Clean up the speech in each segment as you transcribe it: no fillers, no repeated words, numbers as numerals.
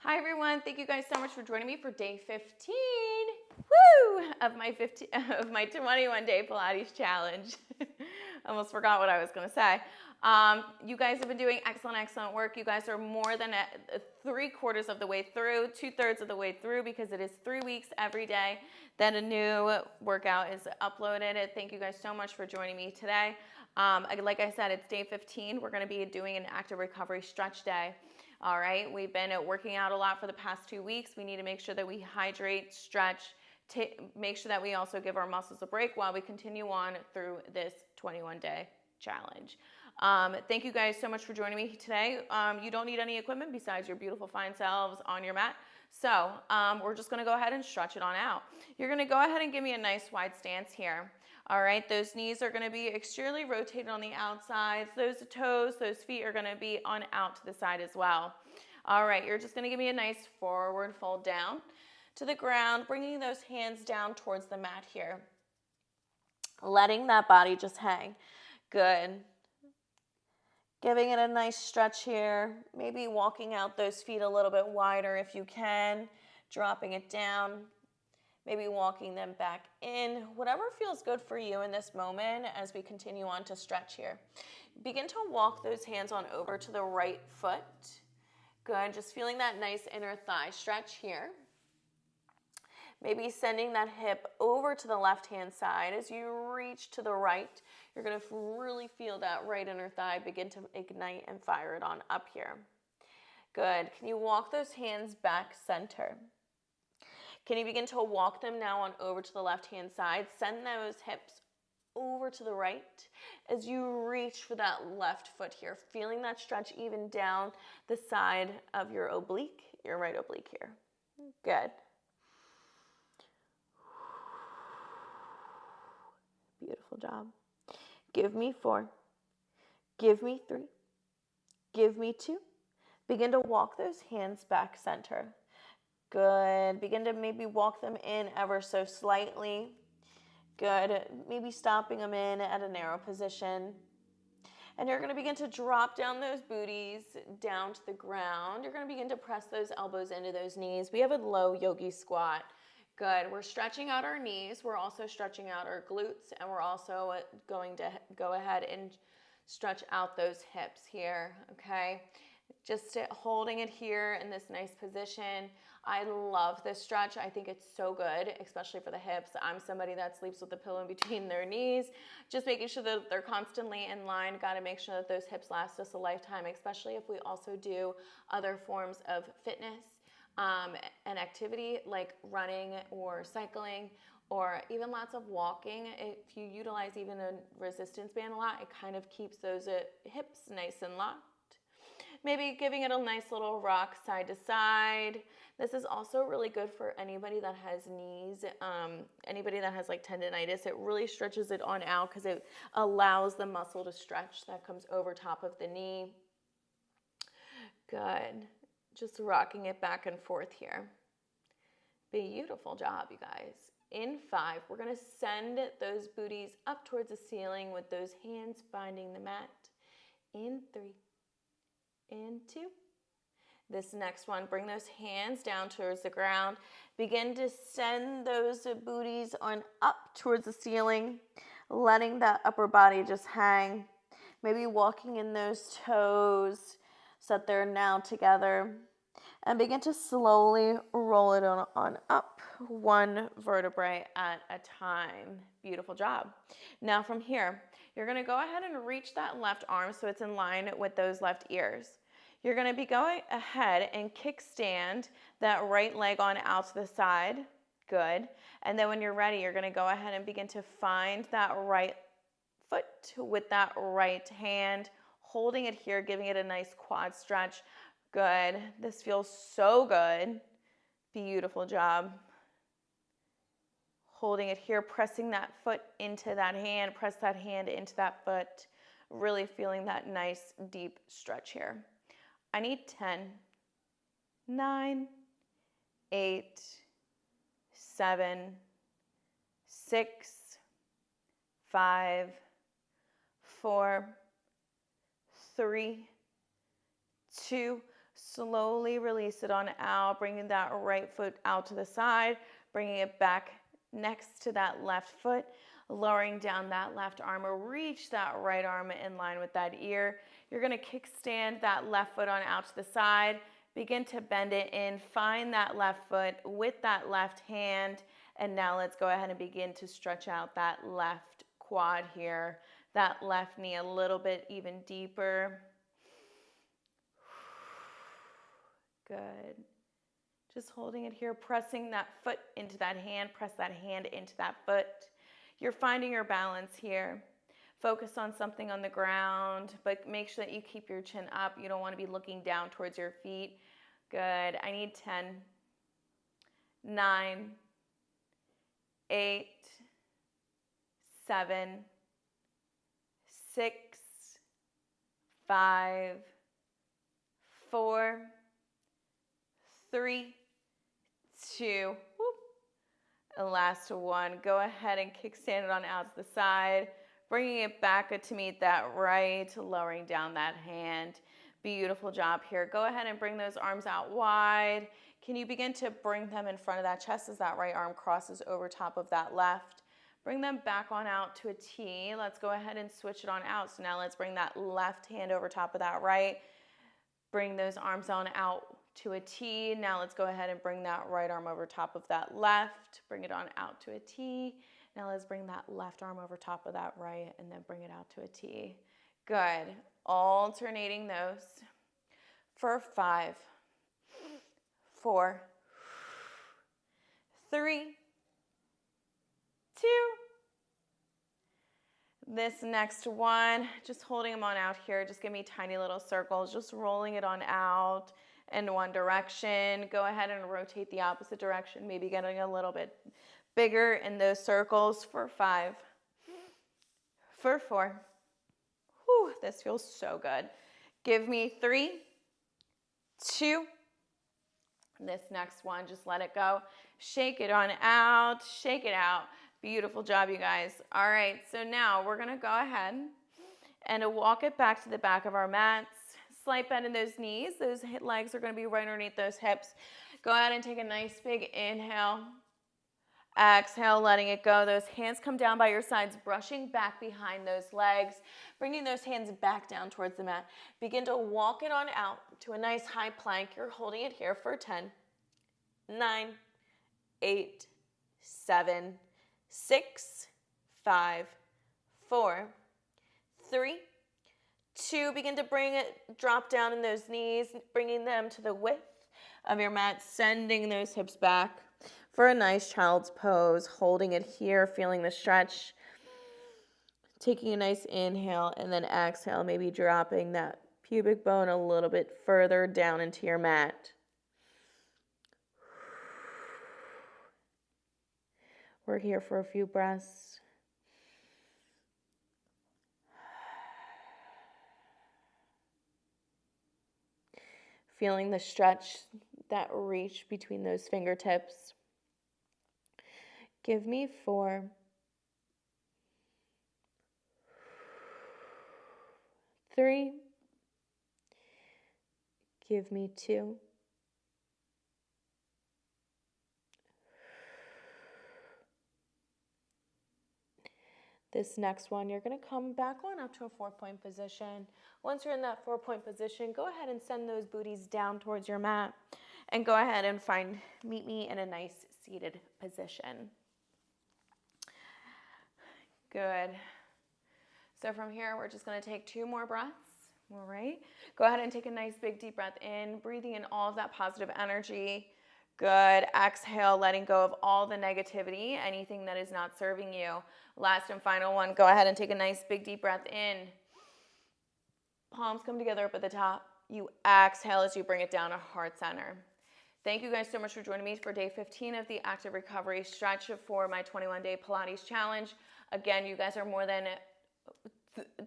Hi everyone, thank you guys so much for joining me for day 15, woo, of my 21-day Pilates challenge. Almost forgot what I was gonna say. You guys have been doing excellent work. You guys are more than 3/4 of the way through, 2/3 of the way through, because it is 3 weeks every day that a new workout is uploaded. Thank you guys so much for joining me today. Like I said, it's day 15. We're gonna be doing an active recovery stretch day. All right, we've been working out a lot for the past 2 weeks. We need to make sure that we hydrate, stretch, make sure that we also give our muscles a break while we continue on through this 21-day challenge. Thank you guys so much for joining me today. You don't need any equipment besides your beautiful fine selves on your mat. So we're just gonna go ahead and stretch it on out. You're gonna go ahead and give me a nice wide stance here. All right, those knees are gonna be exteriorly rotated on the outsides. Those toes, those feet are gonna be on out to the side as well. All right, you're just gonna give me a nice forward fold down to the ground, bringing those hands down towards the mat here. Letting that body just hang. Good. Giving it a nice stretch here. Maybe walking out those feet a little bit wider if you can. Dropping it down. Maybe walking them back in. Whatever feels good for you in this moment as we continue on to stretch here. Begin to walk those hands on over to the right foot. Good. Just feeling that nice inner thigh stretch here. Maybe sending that hip over to the left-hand side. As you reach to the right, you're going to really feel that right inner thigh begin to ignite and fire it on up here. Good. Can you walk those hands back center? Can you begin to walk them now on over to the left-hand side? Send those hips over to the right as you reach for that left foot here. Feeling that stretch even down the side of your oblique, your right oblique here. Good. Beautiful job. Give me 4. Give me 3. Give me 2. Begin to walk those hands back center. Good. Begin to maybe walk them in ever so slightly. Good. Maybe stopping them in at a narrow position. And you're going to begin to drop down those booties down to the ground. You're going to begin to press those elbows into those knees. We have a low yogi squat. Good. We're stretching out our knees. We're also stretching out our glutes. And we're also going to go ahead and stretch out those hips here. Okay. Just holding it here in this nice position. I love this stretch. I think it's so good, especially for the hips. I'm somebody that sleeps with a pillow in between their knees. Just making sure that they're constantly in line. Got to make sure that those hips last us a lifetime, especially if we also do other forms of fitness and activity like running or cycling or even lots of walking. If you utilize even a resistance band a lot, it kind of keeps those hips nice and locked. Maybe giving it a nice little rock side to side. This is also really good for anybody that has knees, anybody that has like tendonitis. It really stretches it on out because it allows the muscle to stretch that comes over top of the knee. Good. Just rocking it back and forth here. Beautiful job, you guys. In 5, we're going to send those booties up towards the ceiling with those hands finding the mat. In 3. In 2. This next one, bring those hands down towards the ground. Begin to send those booties on up towards the ceiling, letting that upper body just hang. Maybe walking in those toes so that they're now together. And begin to slowly roll it on up, one vertebrae at a time. Beautiful job. Now from here, you're going to go ahead and reach that left arm so it's in line with those left ears. You're going to be going ahead and kickstand that right leg on out to the side. Good. And then when you're ready, you're going to go ahead and begin to find that right foot with that right hand, holding it here, giving it a nice quad stretch. Good. This feels so good. Beautiful job. Holding it here, pressing that foot into that hand, press that hand into that foot. Really feeling that nice deep stretch here. I need 10, 9, 8, 7, 6, 5, 4, 3, 2. Slowly release it on out, bringing that right foot out to the side, bringing it back next to that left foot, lowering down that left arm, or reach that right arm in line with that ear. You're going to kickstand that left foot on out to the side, begin to bend it in, find that left foot with that left hand, and now let's go ahead and begin to stretch out that left quad here, that left knee a little bit even deeper. Good. Just holding it here, pressing that foot into that hand, press that hand into that foot. You're finding your balance here. Focus on something on the ground, but make sure that you keep your chin up. You don't want to be looking down towards your feet. Good. I need 10, 9, 8, 7, 6, 5, 4, 3, 2, whoop. And last one. Go ahead and kickstand it on out to the side, bringing it back to meet that right, lowering down that hand. Beautiful job here. Go ahead and bring those arms out wide. Can you begin to bring them in front of that chest as that right arm crosses over top of that left? Bring them back on out to a T. Let's go ahead and switch it on out. So now let's bring that left hand over top of that right. Bring those arms on out to a T. Now let's go ahead and bring that right arm over top of that left. Bring it on out to a T. Now let's bring that left arm over top of that right and then bring it out to a T. Good. Alternating those for 5, 4, 3, 2. This next one, just holding them on out here. Just give me tiny little circles, just rolling it on out in one direction. Go ahead and rotate the opposite direction, maybe getting a little bit bigger in those circles for 5, for 4. Whew, this feels so good. Give me 3, 2. This next one, just let it go. Shake it on out, shake it out. Beautiful job, you guys. All right, so now we're going to go ahead and walk it back to the back of our mats. Slight bend in those knees. Those legs are going to be right underneath those hips. Go ahead and take a nice big inhale. Exhale, letting it go. Those hands come down by your sides, brushing back behind those legs, bringing those hands back down towards the mat. Begin to walk it on out to a nice high plank. You're holding it here for 10, 9, 8, 7, 6, 5, 4, 3, 2. Begin to bring it, drop down in those knees, bringing them to the width of your mat, sending those hips back for a nice child's pose, holding it here, feeling the stretch, taking a nice inhale, and then exhale, maybe dropping that pubic bone a little bit further down into your mat. We're here for a few breaths. Feeling the stretch, that reach between those fingertips. Give me 4, 3, give me 2, this next one, you're going to come back on up to a 4-point position. Once you're in that 4-point position, go ahead and send those booties down towards your mat and go ahead and meet me in a nice seated position. Good. So from here, we're just going to take 2 more breaths. All right. Go ahead and take a nice big deep breath in, breathing in all of that positive energy. Good. Exhale, letting go of all the negativity, anything that is not serving you. Last and final one, go ahead and take a nice big deep breath in. Palms come together up at the top. You exhale as you bring it down to heart center. Thank you guys so much for joining me for day 15 of the active recovery stretch for my 21-day Pilates challenge. Again, you guys are more than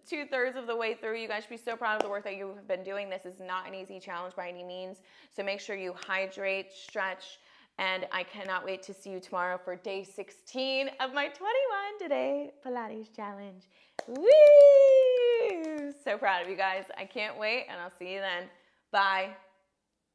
2/3 of the way through. You guys should be so proud of the work that you have been doing. This is not an easy challenge by any means. So make sure you hydrate, stretch, and I cannot wait to see you tomorrow for day 16 of my 21-day Pilates challenge. Woo! So proud of you guys. I can't wait, and I'll see you then. Bye.